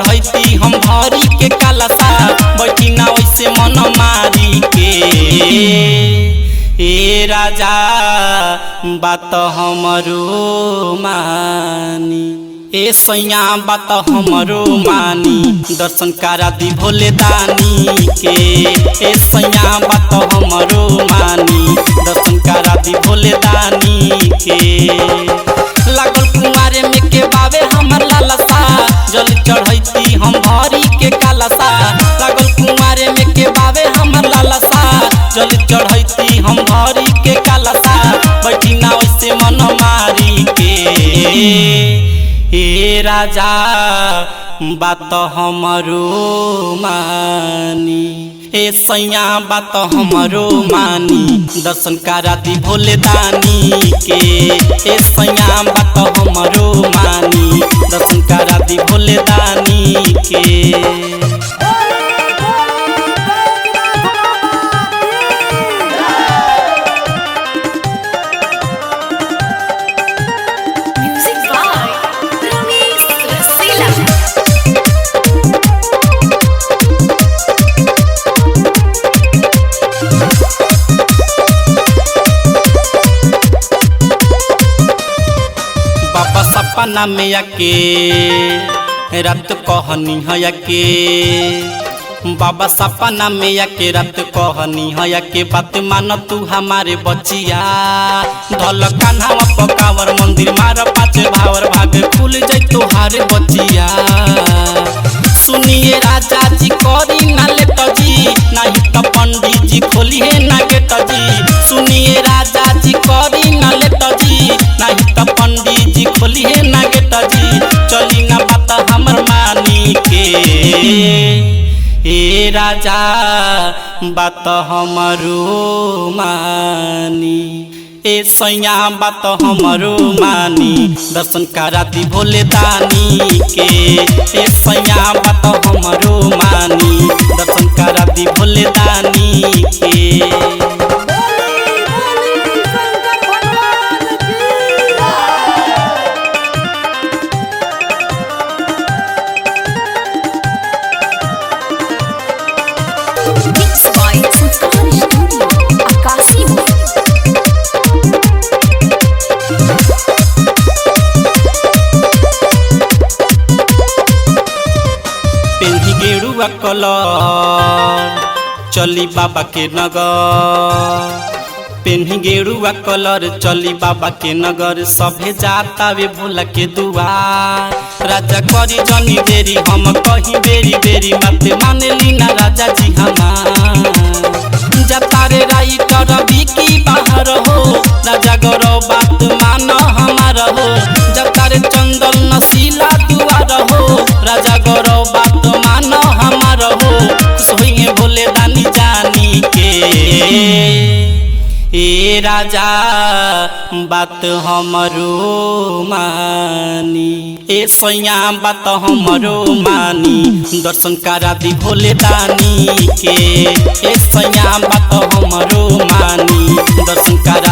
चढ़ती हम भरी के कलसा बैठी ना वैसे मन मारी के। ए राजा बात हमरो मानी, ए सैया बात हमरो मानी, दर्शन करा दी भोले दानी के। ए सैया बात हमरो मानी, दर्शन करा दी भोले दानी के। लागल कुंवारे में के बावे हमर लालसा, जल चढ़ती हम भरी के कलसा। लागल कुंवारे में के बावे हमर लालसा, जल चढ़ती हम भरी के कलसा बैठी ना वैसे मन मारी के। ए राजा बात हमरो मानी, ए सैया बात हमरो मानी, दर्शन करा दी भोले दानी के। ए सैया बात हमरो मानी, दर्शन करा दी भोले दानी के। बाबा सपना में आके रात कहनी है के, बाबा सपना में आके रात कहनी है के। बात मान तू हमारे बचिया, धल कान्हा पकावर मंदिर मार पाँच भावर भाग खुल जाए तुहारे बचिया। सुनिए राजा जी करी ना लेट जी, नहीं तो पंडित जी खोली है ना गेट जी। सुनिए राजा जी करी ना लेट जी, नहीं तो पंडित जी खोली है ना गेट जी। चली ना बात हमर मानी के। ए राजा बात हमरो मानी, ए सैया बात हमरो मानी, दर्शन करा दी भोले दानी के। ए सैया बात हमरो मानी, दर्शन करा दी भोले दानी के। गेरुआ कलर चली बाबा के नगर, पेन्ही गेरुआ कलर चली बाबा के नगर। सभे जाता वे भोला के दुआर, राजा करी जनी देरी हम कहीं बेरी बेरी। बात मानेली ना राजा जी हमार, जाता रे राइटर बिकी बाहर हो, राजा गौरव बात मान हमार हो। जाता रे चंदन नशीला दुआर हो, राजा गौरव बात मान हमार हो। खुश होइए भोले दानी जानी के। ए राजा बात हमरो मानी, ए सैया बात हमरो मानी, दर्शन करा दी भोले दानी के। ए सैया बात हमरो मानी, दर्शन करा